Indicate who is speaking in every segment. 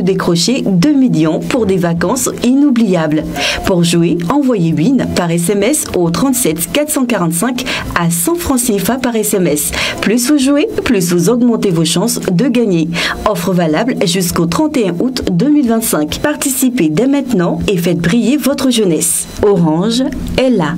Speaker 1: Décrocher 2 millions pour des vacances inoubliables. Pour jouer, envoyez WIN par SMS au 37 445 à 100 francs CFA par SMS. Plus vous jouez, plus vous augmentez vos chances de gagner. Offre valable jusqu'au 31 août 2025. Participez dès maintenant et faites briller votre jeunesse. Orange est là.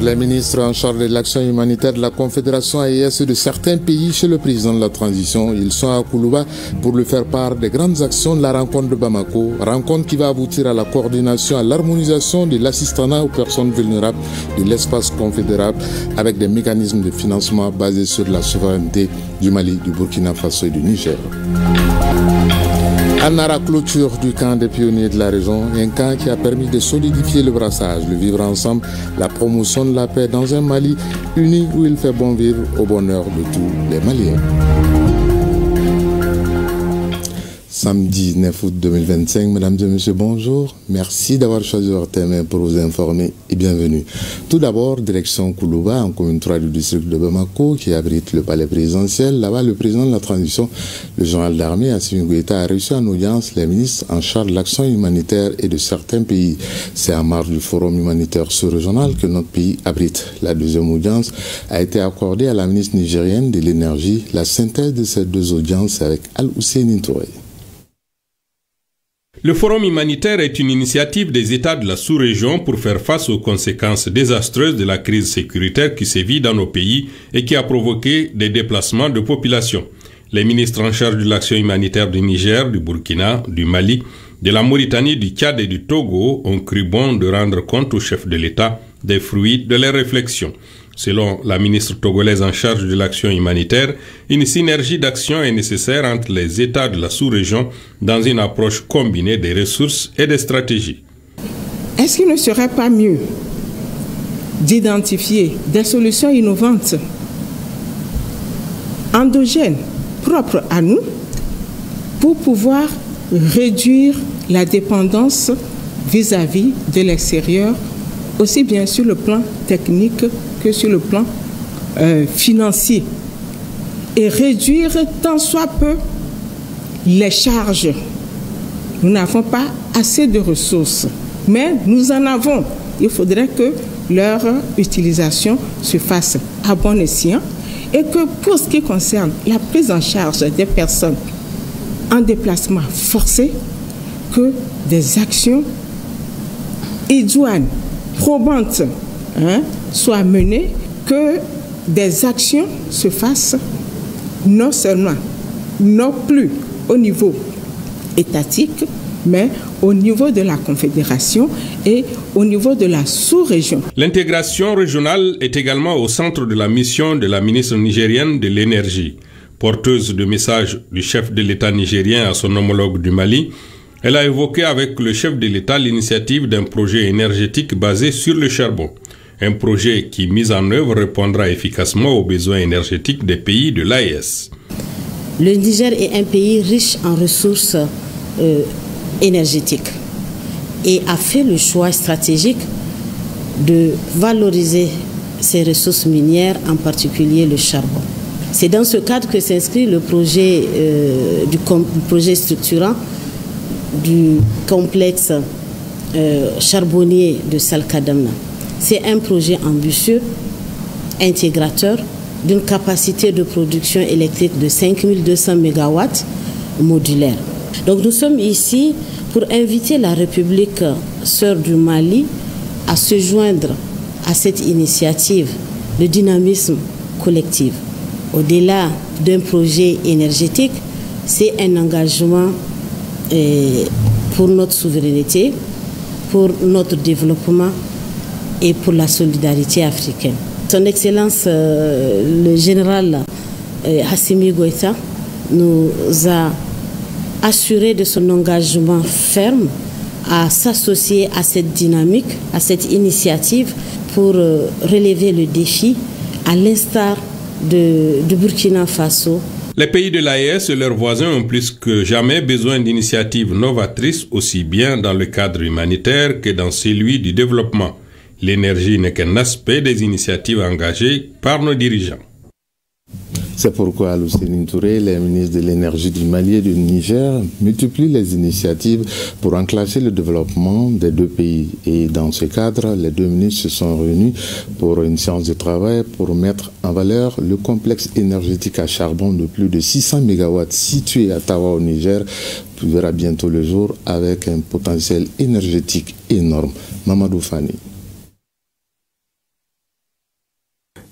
Speaker 2: Les ministres en charge de l'action humanitaire de la Confédération AES de certains pays chez le président de la transition. Ils sont à Koulouba pour lui faire part des grandes actions de la rencontre de Bamako. Rencontre qui va aboutir à la coordination, à l'harmonisation de l'assistanat aux personnes vulnérables de l'espace confédérable avec des mécanismes de financement basés sur la souveraineté du Mali, du Burkina Faso et du Niger. Anara, clôture du camp des pionniers de la région, un camp qui a permis de solidifier le brassage, le vivre ensemble, la promotion de la paix dans un Mali uni où il fait bon vivre au bonheur de tous les Maliens. Samedi 9 août 2025, mesdames et messieurs, bonjour. Merci d'avoir choisi votre thème pour vous informer et bienvenue. Tout d'abord, direction Koulouba, en commune 3 du district de Bamako, qui abrite le palais présidentiel. Là-bas, le président de la transition, le général d'armée, Assimi Goïta, a reçu en audience les ministres en charge de l'action humanitaire et de certains pays. C'est en marge du forum humanitaire sous-régional que notre pays abrite. La deuxième audience a été accordée à la ministre nigérienne de l'énergie. La synthèse de ces deux audiences avec Al-Husseini Touré.
Speaker 3: Le Forum humanitaire est une initiative des États de la sous-région pour faire face aux conséquences désastreuses de la crise sécuritaire qui sévit dans nos pays et qui a provoqué des déplacements de population. Les ministres en charge de l'action humanitaire du Niger, du Burkina, du Mali, de la Mauritanie, du Tchad et du Togo ont cru bon de rendre compte au chef de l'État des fruits de leurs réflexions. Selon la ministre togolaise en charge de l'action humanitaire, une synergie d'action est nécessaire entre les États de la sous-région dans une approche combinée des ressources et des stratégies.
Speaker 4: Est-ce qu'il ne serait pas mieux d'identifier des solutions innovantes, endogènes, propres à nous, pour pouvoir réduire la dépendance vis-à-vis de l'extérieur, aussi bien sur le plan technique que sur le plan financier, et réduire tant soit peu les charges. Nous n'avons pas assez de ressources, mais nous en avons. Il faudrait que leur utilisation se fasse à bon escient et que pour ce qui concerne la prise en charge des personnes en déplacement forcé, que des actions idoines, probantes, soient menées, que des actions se fassent non seulement, non plus au niveau étatique, mais au niveau de la Confédération et au niveau de la sous-région.
Speaker 3: L'intégration régionale est également au centre de la mission de la ministre nigérienne de l'énergie. Porteuse de messages du chef de l'État nigérien à son homologue du Mali, elle a évoqué avec le chef de l'État l'initiative d'un projet énergétique basé sur le charbon. Un projet qui, mis en œuvre, répondra efficacement aux besoins énergétiques des pays de l'AES.
Speaker 5: Le Niger est un pays riche en ressources énergétiques et a fait le choix stratégique de valoriser ses ressources minières, en particulier le charbon. C'est dans ce cadre que s'inscrit le projet, projet structurant du complexe charbonnier de Salkadamna. C'est un projet ambitieux, intégrateur, d'une capacité de production électrique de 5200 MW modulaire. Donc nous sommes ici pour inviter la République sœur du Mali à se joindre à cette initiative. Le dynamisme collective. Au-delà d'un projet énergétique, c'est un engagement pour notre souveraineté, pour notre développement et pour la solidarité africaine. Son Excellence, le général Assimi Goïta, nous a assuré de son engagement ferme à s'associer à cette dynamique, à cette initiative pour relever le défi, à l'instar de Burkina Faso.
Speaker 3: Les pays de l'AES et leurs voisins ont plus que jamais besoin d'initiatives novatrices, aussi bien dans le cadre humanitaire que dans celui du développement. L'énergie n'est qu'un aspect des initiatives engagées par nos dirigeants.
Speaker 2: C'est pourquoi Lucéline Touré, les ministres de l'énergie du Mali et du Niger, multiplient les initiatives pour enclencher le développement des deux pays. Et dans ce cadre, les deux ministres se sont réunis pour une séance de travail pour mettre en valeur le complexe énergétique à charbon de plus de 600 MW situé à Tawa au Niger, qui verra bientôt le jour avec un potentiel énergétique énorme. Mamadou Fani.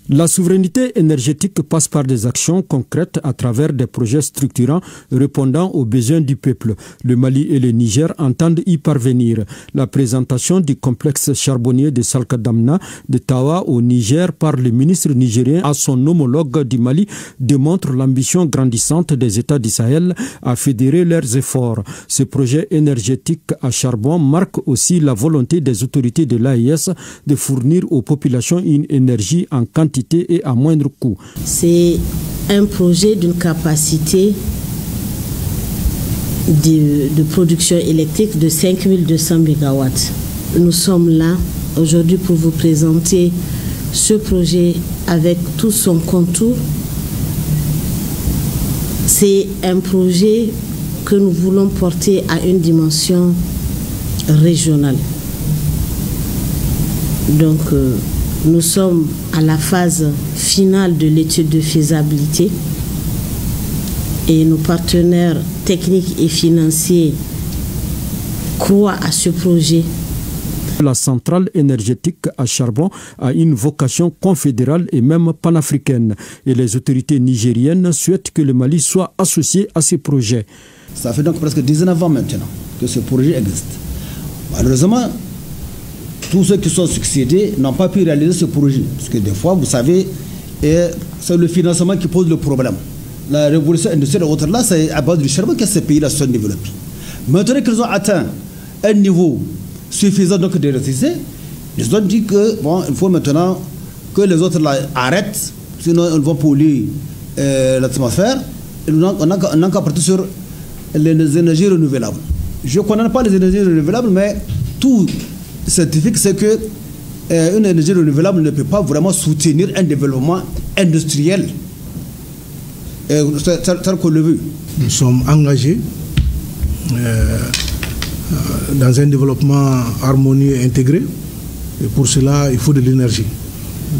Speaker 6: La souveraineté énergétique passe par des actions concrètes à travers des projets structurants répondant aux besoins du peuple. Le Mali et le Niger entendent y parvenir. La présentation du complexe charbonnier de Salkadamna de Tawa au Niger par le ministre nigérien à son homologue du Mali démontre l'ambition grandissante des États du Sahel à fédérer leurs efforts. Ce projet énergétique à charbon marque aussi la volonté des autorités de l'AES de fournir aux populations une énergie en quantité et à moindre coût.
Speaker 5: C'est un projet d'une capacité de production électrique de 5200 MW. Nous sommes là aujourd'hui pour vous présenter ce projet avec tout son contour. C'est un projet que nous voulons porter à une dimension régionale. Donc, nous sommes à la phase finale de l'étude de faisabilité et nos partenaires techniques et financiers croient à ce projet.
Speaker 6: La centrale énergétique à charbon a une vocation confédérale et même panafricaine. Et les autorités nigériennes souhaitent que le Mali soit associé à ces projets.
Speaker 7: Ça fait donc presque 19 ans maintenant que ce projet existe. Malheureusement, tous ceux qui sont succédés n'ont pas pu réaliser ce projet. Parce que des fois, vous savez, c'est le financement qui pose le problème. La révolution industrielle et autres, là, c'est à base du charbon que ces pays-là se sont développés. Maintenant qu'ils ont atteint un niveau suffisant donc d'électricité, ils ont dit que bon, il faut maintenant que les autres là arrêtent, sinon ils vont polluer l'atmosphère. On n'a qu'à partir sur les énergies renouvelables. Je ne connais pas les énergies renouvelables, mais tout scientifique, c'est que une énergie renouvelable ne peut pas vraiment soutenir un développement industriel tel qu'on le veut.
Speaker 8: Nous sommes engagés dans un développement harmonieux et intégré. Et pour cela, il faut de l'énergie.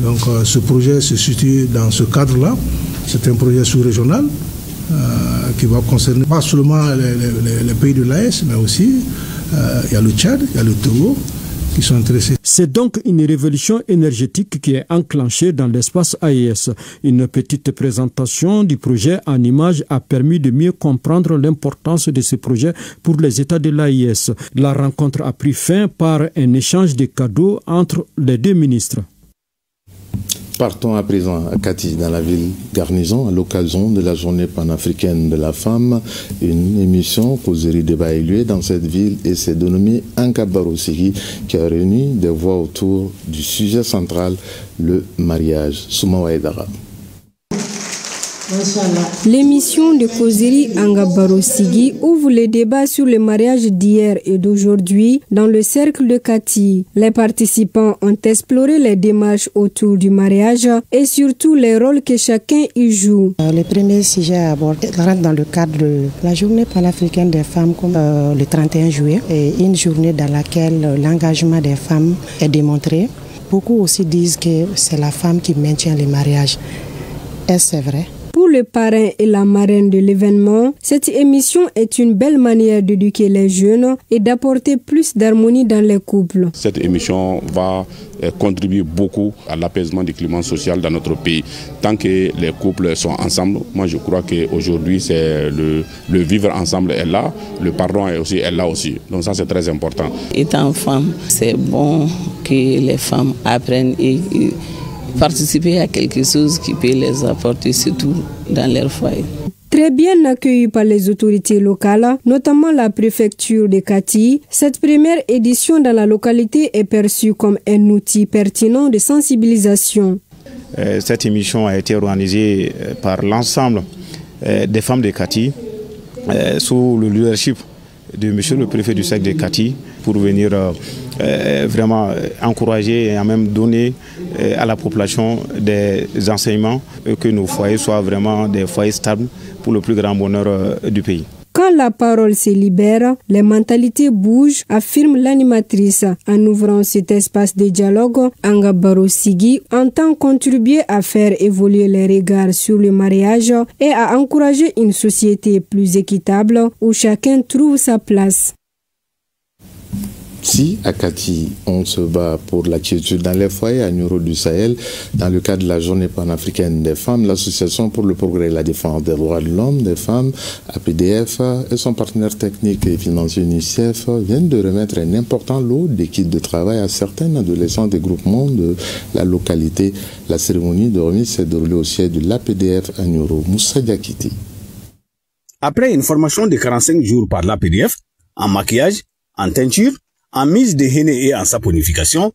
Speaker 8: Donc ce projet se situe dans ce cadre-là. C'est un projet sous-régional qui va concerner pas seulement les pays de l'AES, mais aussi il y a le Tchad, il y a le Togo, qui sont intéressés.
Speaker 6: C'est donc une révolution énergétique qui est enclenchée dans l'espace AES. Une petite présentation du projet en images a permis de mieux comprendre l'importance de ce projet pour les États de l'AES. La rencontre a pris fin par un échange de cadeaux entre les deux ministres.
Speaker 2: Partons à présent à Kati, dans la ville garnison, à l'occasion de la journée panafricaine de la femme. Une émission causerie débat a eu lieu dans cette ville et s'est dénommée Ankabarosigi, qui a réuni des voix autour du sujet central, le mariage. Soumawa Aïdara.
Speaker 9: L'émission de causerie Angabarosigi ouvre le débat sur le mariage d'hier et d'aujourd'hui dans le cercle de Kati. Les participants ont exploré les démarches autour du mariage et surtout les rôles que chacun y joue.
Speaker 10: Le premier sujet abordé rentre dans le cadre de la journée panafricaine des femmes comme le 31 juillet, et une journée dans laquelle l'engagement des femmes est démontré. Beaucoup aussi disent que c'est la femme qui maintient les mariages. Est-ce vrai?
Speaker 9: Pour le parrain et la marraine de l'événement, cette émission est une belle manière d'éduquer les jeunes et d'apporter plus d'harmonie dans les couples.
Speaker 11: Cette émission va contribuer beaucoup à l'apaisement du climat social dans notre pays. Tant que les couples sont ensemble, moi je crois qu'aujourd'hui c'est le vivre ensemble est là, le pardon est là aussi. Donc ça c'est très important.
Speaker 12: Étant femme, c'est bon que les femmes apprennent et participer à quelque chose qui peut les apporter surtout dans leur foyer.
Speaker 9: Très bien accueillie par les autorités locales, notamment la préfecture de Kati, cette première édition dans la localité est perçue comme un outil pertinent de sensibilisation.
Speaker 13: Cette émission a été organisée par l'ensemble des femmes de Kati sous le leadership de monsieur le préfet du cercle de Kati pour venir vraiment encourager et même donner à la population des enseignements que nos foyers soient vraiment des foyers stables pour le plus grand bonheur du pays.
Speaker 9: Quand la parole se libère, les mentalités bougent, affirme l'animatrice. En ouvrant cet espace de dialogue, Anga Barosigi entend contribuer à faire évoluer les regards sur le mariage et à encourager une société plus équitable où chacun trouve sa place.
Speaker 2: Si à Kati, on se bat pour la quiétude dans les foyers à Nyoro du Sahel, dans le cadre de la Journée panafricaine des femmes, l'Association pour le progrès et la défense des droits de l'homme, des femmes, APDF et son partenaire technique et financier UNICEF viennent de remettre un important lot de kits de travail à certains adolescents des groupements de la localité. La cérémonie de remise s'est déroulée au siège de l'APDF à Nyoro. Moussa Diakiti.
Speaker 14: Après une formation de 45 jours par l'APDF, en maquillage, en teinture, en mise de henné et en saponification,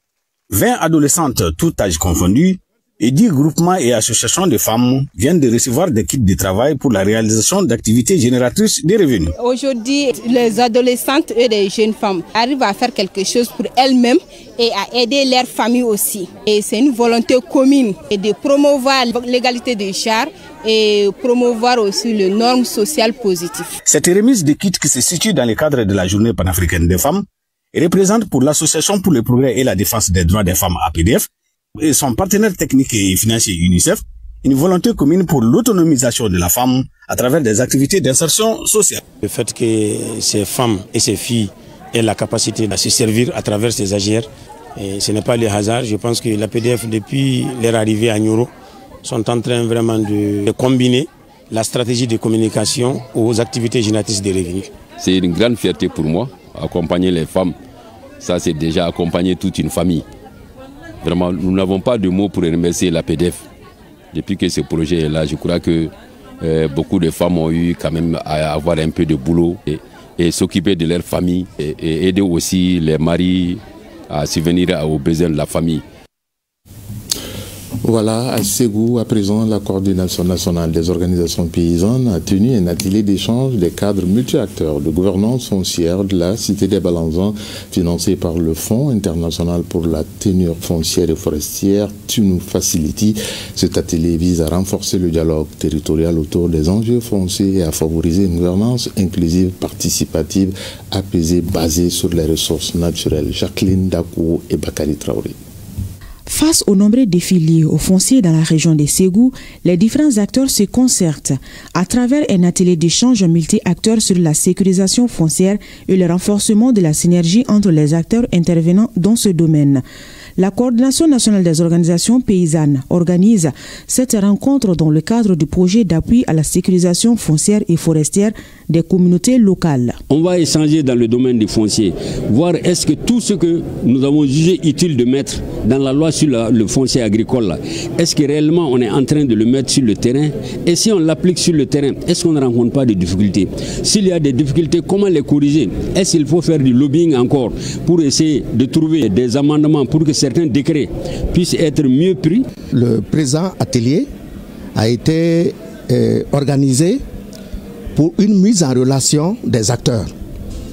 Speaker 14: 20 adolescentes, tout âge confondu, et 10 groupements et associations de femmes viennent de recevoir des kits de travail pour la réalisation d'activités génératrices de revenus.
Speaker 15: Aujourd'hui, les adolescentes et les jeunes femmes arrivent à faire quelque chose pour elles-mêmes et à aider leur famille aussi. Et c'est une volonté commune de promouvoir l'égalité des genres et promouvoir aussi les normes sociales positives.
Speaker 14: Cette remise de kits qui se situe dans le cadre de la Journée panafricaine des femmes représente pour l'Association pour le progrès et la défense des droits des femmes APDF et son partenaire technique et financier UNICEF une volonté commune pour l'autonomisation de la femme à travers des activités d'insertion sociale.
Speaker 16: Le fait que ces femmes et ces filles aient la capacité de se servir à travers ces AGR, et ce n'est pas le hasard. Je pense que l'APDF, depuis leur arrivée à Nyoro, sont en train vraiment de combiner la stratégie de communication aux activités génératrices de revenus.
Speaker 17: C'est une grande fierté pour moi. Accompagner les femmes, ça c'est déjà accompagner toute une famille. Vraiment, nous n'avons pas de mots pour remercier l'APDF. Depuis que ce projet est là, je crois que beaucoup de femmes ont eu quand même à avoir un peu de boulot et s'occuper de leur famille et aider aussi les maris à subvenir aux besoins de la famille.
Speaker 2: Voilà, à Ségou, à présent, la coordination nationale des organisations paysannes a tenu un atelier d'échange des cadres multi-acteurs de gouvernance foncière de la Cité des Balanzans, financé par le Fonds international pour la tenure foncière et forestière, Tunu Facility. Cet atelier vise à renforcer le dialogue territorial autour des enjeux fonciers et à favoriser une gouvernance inclusive, participative, apaisée, basée sur les ressources naturelles. Jacqueline Dakou et Bakary Traoré.
Speaker 18: Face aux nombreux défis liés au foncier dans la région de Ségou, les différents acteurs se concertent à travers un atelier d'échange multi-acteurs sur la sécurisation foncière et le renforcement de la synergie entre les acteurs intervenant dans ce domaine. La Coordination nationale des organisations paysannes organise cette rencontre dans le cadre du projet d'appui à la sécurisation foncière et forestière des communautés locales.
Speaker 19: On va échanger dans le domaine des fonciers, voir est-ce que tout ce que nous avons jugé utile de mettre dans la loi sur le foncier agricole, est-ce que réellement on est en train de le mettre sur le terrain? Et si on l'applique sur le terrain, est-ce qu'on ne rencontre pas de difficultés? S'il y a des difficultés, comment les corriger? Est-ce qu'il faut faire du lobbying encore pour essayer de trouver des amendements pour que certains décrets puissent être mieux pris?
Speaker 20: Le présent atelier a été organisé pour une mise en relation des acteurs.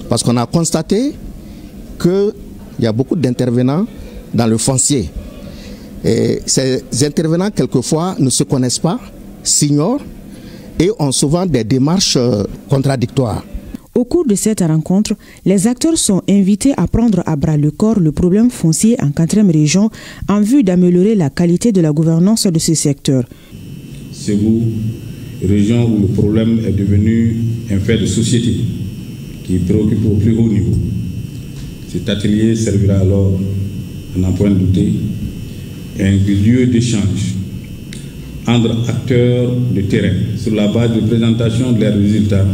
Speaker 20: Parce qu'on a constaté qu'il y a beaucoup d'intervenants dans le foncier. Et ces intervenants, quelquefois, ne se connaissent pas, s'ignorent et ont souvent des démarches contradictoires.
Speaker 18: Au cours de cette rencontre, les acteurs sont invités à prendre à bras le corps le problème foncier en 4e région en vue d'améliorer la qualité de la gouvernance de ce secteur.
Speaker 19: Ségou
Speaker 21: région où le problème est devenu un fait de société qui préoccupe au plus haut niveau. Cet atelier servira alors, à n'en point douter, un lieu d'échange entre acteurs de terrain sur la base de présentation de leurs résultats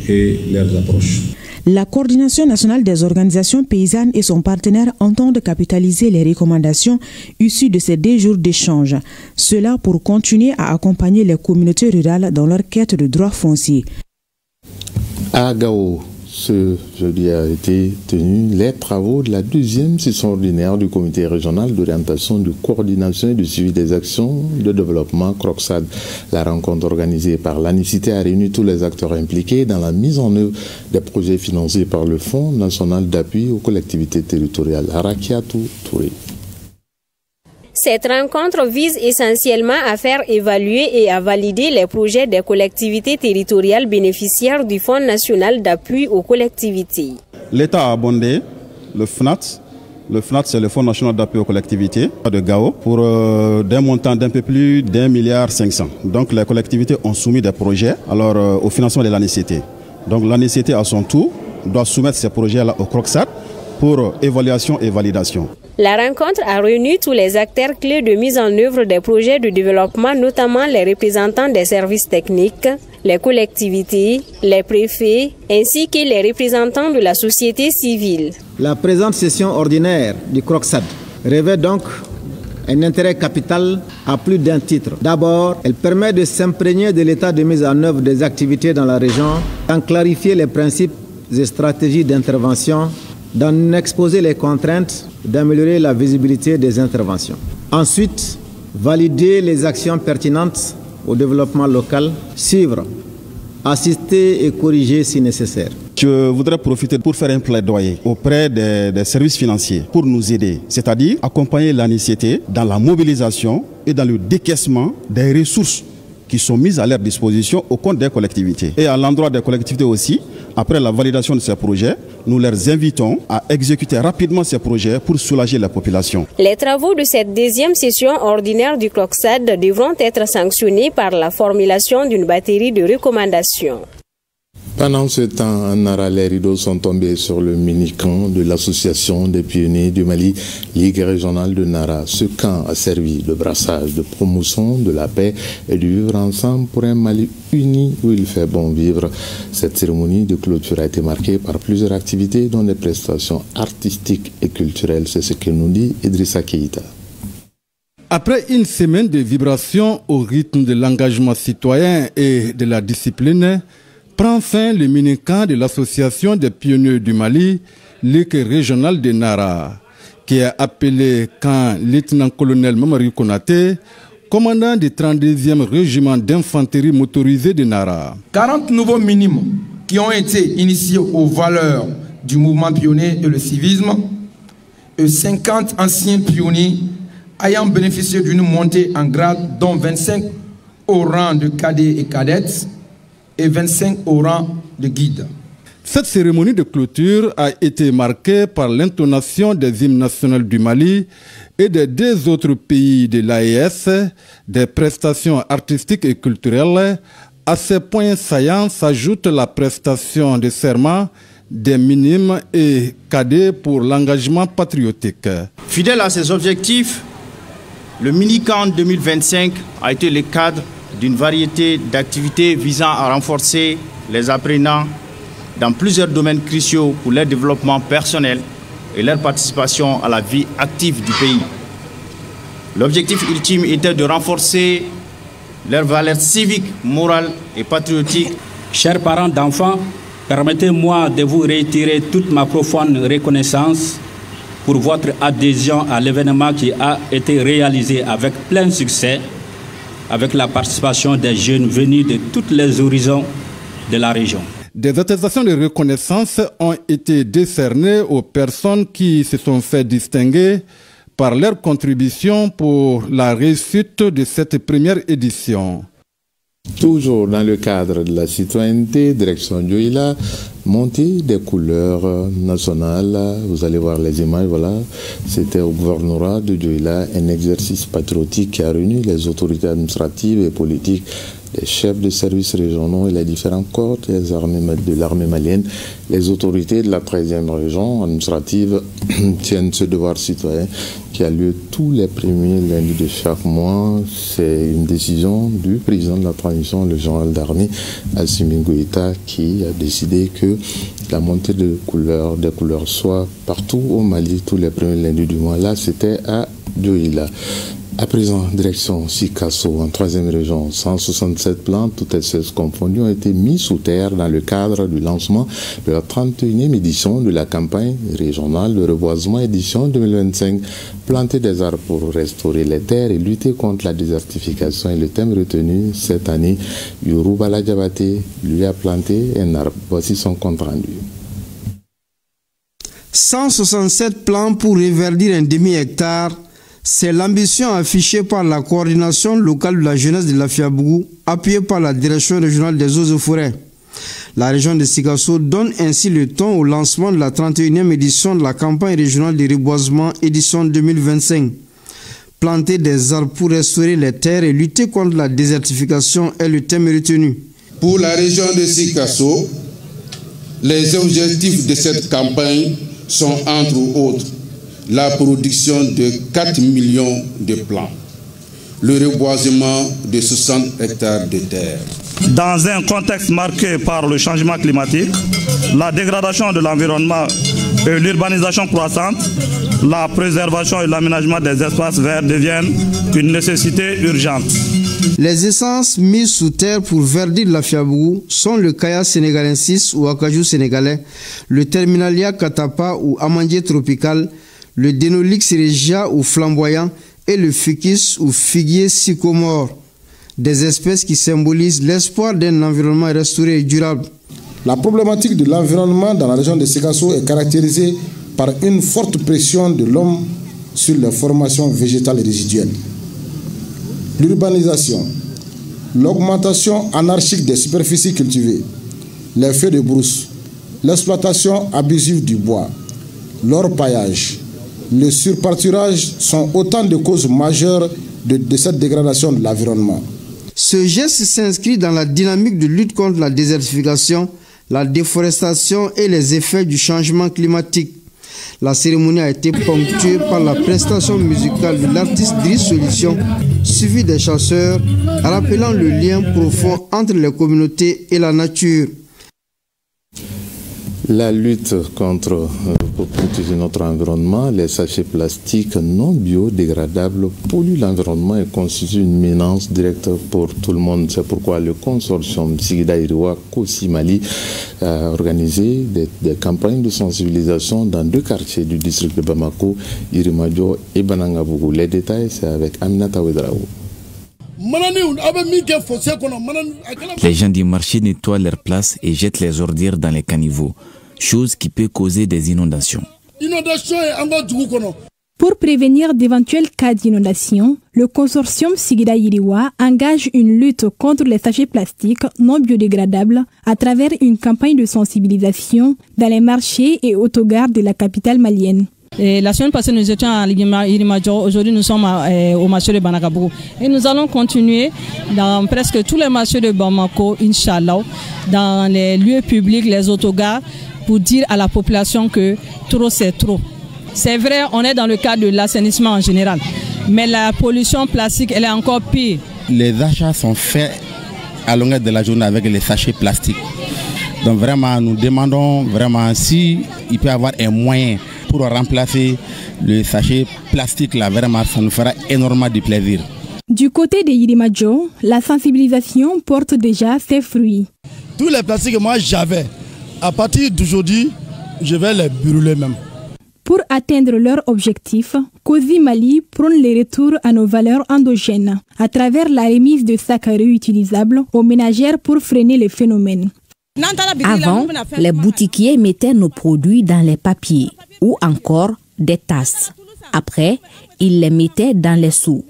Speaker 21: et leurs approches.
Speaker 18: La Coordination nationale des organisations paysannes et son partenaire entendent capitaliser les recommandations issues de ces 2 jours d'échange. Cela pour continuer à accompagner les communautés rurales dans leur quête de droits fonciers.
Speaker 2: À Gao, ce jeudi a été tenu les travaux de la 2e session ordinaire du comité régional d'orientation, de coordination et de suivi des actions de développement CROCSAD. La rencontre organisée par l'ANICIT a réuni tous les acteurs impliqués dans la mise en œuvre des projets financés par le Fonds national d'appui aux collectivités territoriales. Arakiatou Touré.
Speaker 22: Cette rencontre vise essentiellement à faire évaluer et à valider les projets des collectivités territoriales bénéficiaires du Fonds national d'appui aux collectivités.
Speaker 23: L'État a abondé le FNAT. Le FNAT, c'est le Fonds national d'appui aux collectivités de Gao, pour d'un montant d'un peu plus d'1,5 milliard. Donc les collectivités ont soumis des projets au financement de l'ANICT. Donc l'ANICT, à son tour, doit soumettre ces projets-là au CROCSAD pour évaluation et validation.
Speaker 22: La rencontre a réuni tous les acteurs clés de mise en œuvre des projets de développement, notamment les représentants des services techniques, les collectivités, les préfets, ainsi que les représentants de la société civile.
Speaker 24: La présente session ordinaire du CROCSAD revêt donc un intérêt capital à plus d'un titre. D'abord, elle permet de s'imprégner de l'état de mise en œuvre des activités dans la région, d'en clarifier les principes et stratégies d'intervention, d'en exposer les contraintes, d'améliorer la visibilité des interventions. Ensuite, valider les actions pertinentes au développement local, suivre, assister et corriger si nécessaire.
Speaker 23: Je voudrais profiter pour faire un plaidoyer auprès des services financiers pour nous aider, c'est-à-dire accompagner l'ANICT dans la mobilisation et dans le décaissement des ressources qui sont mises à leur disposition au compte des collectivités. Et à l'endroit des collectivités aussi, après la validation de ces projets, nous les invitons à exécuter rapidement ces projets pour soulager la population.
Speaker 22: Les travaux de cette 2e session ordinaire du CROCSAD devront être sanctionnés par la formulation d'une batterie de recommandations.
Speaker 2: Pendant ce temps, en Nara, les rideaux sont tombés sur le mini-camp de l'Association des pionniers du Mali, Ligue régionale de Nara. Ce camp a servi de brassage, de promotion de la paix et du vivre ensemble pour un Mali uni où il fait bon vivre. Cette cérémonie de clôture a été marquée par plusieurs activités, dont des prestations artistiques et culturelles. C'est ce que nous dit Idrissa Keïta.
Speaker 25: Après une semaine de vibrations au rythme de l'engagement citoyen et de la discipline, prend fin le mini-camp de l'Association des pionniers du Mali, Ligue régionale de Nara, qui est appelé camp lieutenant-colonel Mamadou Konaté, commandant du 32e régiment d'infanterie motorisée de Nara.
Speaker 26: 40 nouveaux minimes qui ont été initiés aux valeurs du mouvement pionnier et le civisme, et 50 anciens pionniers ayant bénéficié d'une montée en grade, dont 25 au rang de cadets et cadettes, et 25 au rang de guide.
Speaker 25: Cette cérémonie de clôture a été marquée par l'intonation des hymnes nationaux du Mali et des 2 autres pays de l'AES, des prestations artistiques et culturelles. À ces points saillants s'ajoute la prestation de serment des minimes et cadets pour l'engagement patriotique.
Speaker 27: Fidèle à ses objectifs, le mini-camp 2025 a été le cadre d'une variété d'activités visant à renforcer les apprenants dans plusieurs domaines cruciaux pour leur développement personnel et leur participation à la vie active du pays. L'objectif ultime était de renforcer leurs valeurs civiques, morales et patriotiques.
Speaker 28: Chers parents d'enfants, permettez-moi de vous réitérer toute ma profonde reconnaissance pour votre adhésion à l'événement qui a été réalisé avec plein succès, avec la participation des jeunes venus de tous les horizons de la région.
Speaker 25: Des attestations de reconnaissance ont été décernées aux personnes qui se sont fait distinguer par leur contribution pour la réussite de cette première édition.
Speaker 2: Toujours dans le cadre de la citoyenneté, direction Dioïla, montée des couleurs nationales. Vous allez voir les images, voilà. C'était au gouvernorat de Dioïla, un exercice patriotique qui a réuni les autorités administratives et politiques les chefs de services régionaux et les différents corps de l'armée malienne. Les autorités de la 13e région administrative tiennent ce devoir citoyen qui a lieu tous les premiers lundis de chaque mois. C'est une décision du président de la transition, le général d'armée, Assimi Goïta, qui a décidé que la montée des couleurs soit partout au Mali tous les premiers lundis du mois. Là, c'était à Dioïla. À présent, direction Sikasso, en 3e région, 167 plans, toutes espèces confondues, ont été mis sous terre dans le cadre du lancement de la 31e édition de la campagne régionale de reboisement édition 2025. Planter des arbres pour restaurer les terres et lutter contre la désertification est le thème retenu cette année. Yoruba Ladjabate lui a planté un arbre. Voici son compte rendu.
Speaker 1: 167 plans pour reverdir un demi-hectare. C'est l'ambition affichée par la coordination locale de la jeunesse de la Fiabougou, appuyée par la direction régionale des eaux et forêts. La région de Sikasso donne ainsi le ton au lancement de la 31e édition de la campagne régionale de reboisement édition 2025. Planter des arbres pour restaurer les terres et lutter contre la désertification est le thème retenu.
Speaker 3: Pour la région de Sikasso, les objectifs de cette campagne sont entre autres la production de 4 millions de plants, le reboisement de 60 hectares de terre.
Speaker 4: Dans un contexte marqué par le changement climatique, la dégradation de l'environnement et l'urbanisation croissante, la préservation et l'aménagement des espaces verts deviennent une nécessité urgente.
Speaker 1: Les essences mises sous terre pour verdir la Fiabougou sont le Kaya sénégalensis ou Acajou sénégalais, le Terminalia Katapa ou Amandier tropical, le Denolix regia ou flamboyant et le Ficus ou figuier sycomore, des espèces qui symbolisent l'espoir d'un environnement restauré et durable.
Speaker 5: La problématique de l'environnement dans la région de Sikasso est caractérisée par une forte pression de l'homme sur les formations végétales et résiduelles. L'urbanisation, l'augmentation anarchique des superficies cultivées, les feux de brousse, l'exploitation abusive du bois, l'orpaillage, le surpâturage sont autant de causes majeures de cette dégradation de l'environnement.
Speaker 1: Ce geste s'inscrit dans la dynamique de lutte contre la désertification, la déforestation et les effets du changement climatique. La cérémonie a été ponctuée par la prestation musicale de l'artiste Driss Solution, suivi des chasseurs, rappelant le lien profond entre les communautés et la nature.
Speaker 2: La lutte contre pour protéger notre environnement, les sachets plastiques non biodégradables polluent l'environnement et constituent une menace directe pour tout le monde. C'est pourquoi le consortium Sigida Iriwa Kosi Mali a organisé des campagnes de sensibilisation dans 2 quartiers du district de Bamako, Irimadio et Banangabougou. Les détails, c'est avec Aminata Ouedraou.
Speaker 6: Les gens du marché nettoient leurs places et jettent les ordures dans les caniveaux, chose qui peut causer des inondations.
Speaker 7: Pour prévenir d'éventuels cas d'inondation, le consortium Sigida Iriwa engage une lutte contre les sachets plastiques non biodégradables à travers une campagne de sensibilisation dans les marchés et autogares de la capitale malienne.
Speaker 8: Et la semaine passée, nous étions à Irimadio. Aujourd'hui, nous sommes au marché de Banagabougou. Et nous allons continuer dans presque tous les marchés de Bamako, Inch'Allah, dans les lieux publics, les autogares, pour dire à la population que trop, c'est trop. C'est vrai, on est dans le cadre de l'assainissement en général. Mais la pollution plastique, elle est encore pire.
Speaker 10: Les achats sont faits à longueur de la journée avec les sachets plastiques. Donc vraiment, nous demandons vraiment s'il peut y avoir un moyen pour remplacer le sachet plastique là, vraiment ça nous fera énormément de plaisir.
Speaker 7: Du côté de Irimadio, la sensibilisation porte déjà ses fruits.
Speaker 29: Tous les plastiques que moi j'avais, à partir d'aujourd'hui, je vais les brûler même.
Speaker 7: Pour atteindre leur objectif, Kosi Mali prône le retour à nos valeurs endogènes à travers la remise de sacs réutilisables aux ménagères pour freiner les phénomènes.
Speaker 30: Avant, les boutiquiers mettaient nos produits dans les papiers ou encore des tasses. Après, ils les mettaient dans les seaux.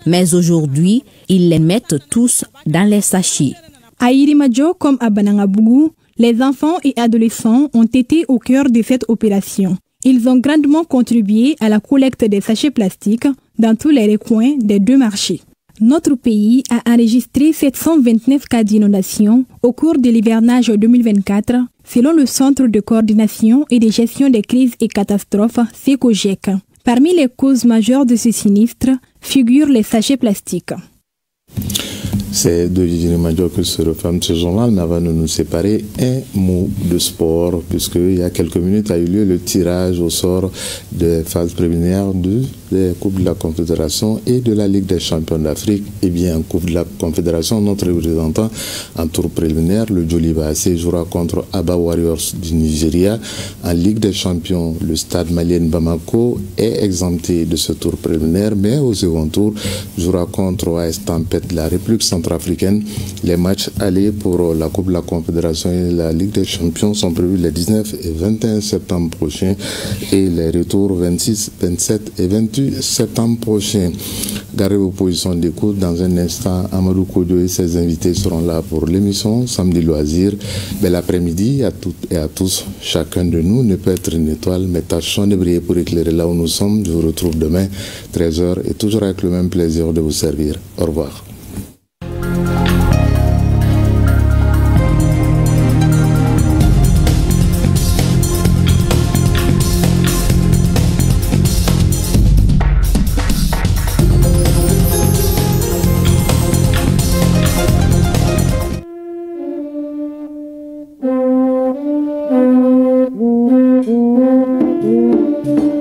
Speaker 30: Mais aujourd'hui, ils les mettent tous dans les sachets.
Speaker 7: À Irimadio comme à Banangabougou, les enfants et adolescents ont été au cœur de cette opération. Ils ont grandement contribué à la collecte des sachets plastiques dans tous les recoins des 2 marchés. Notre pays a enregistré 729 cas d'inondation au cours de l'hivernage 2024, selon le Centre de coordination et de gestion des crises et catastrophes, SECOGEC. Parmi les causes majeures de ce sinistre figurent les sachets plastiques.
Speaker 2: C'est de Didier Major que se referme ce journal, mais avant de nous séparer, un mot de sport, puisqu'il y a quelques minutes a eu lieu le tirage au sort des phases préliminaires des Coupes de la Confédération et de la Ligue des Champions d'Afrique. Eh bien, en Coupe de la Confédération, notre représentant en tour préliminaire, le Joliba AC, jouera contre Aba Warriors du Nigeria. En Ligue des Champions, le Stade malien Bamako est exempté de ce tour préliminaire, mais au second tour, jouera contre AS Tempête de la République centrafricaine. Les matchs allés pour la Coupe de la Confédération et la Ligue des Champions sont prévus les 19 et 21 septembre prochains et les retours 26, 27 et 28 septembre prochain. Gardez vos positions d'écoute. Dans un instant, Amadou Kodio et ses invités seront là pour l'émission Samedi Loisirs. Bel après-midi à toutes et à tous. Chacun de nous ne peut être une étoile, mais tâchons de briller pour éclairer là où nous sommes. Je vous retrouve demain, 13h, et toujours avec le même plaisir de vous servir. Au revoir.
Speaker 9: Thank you.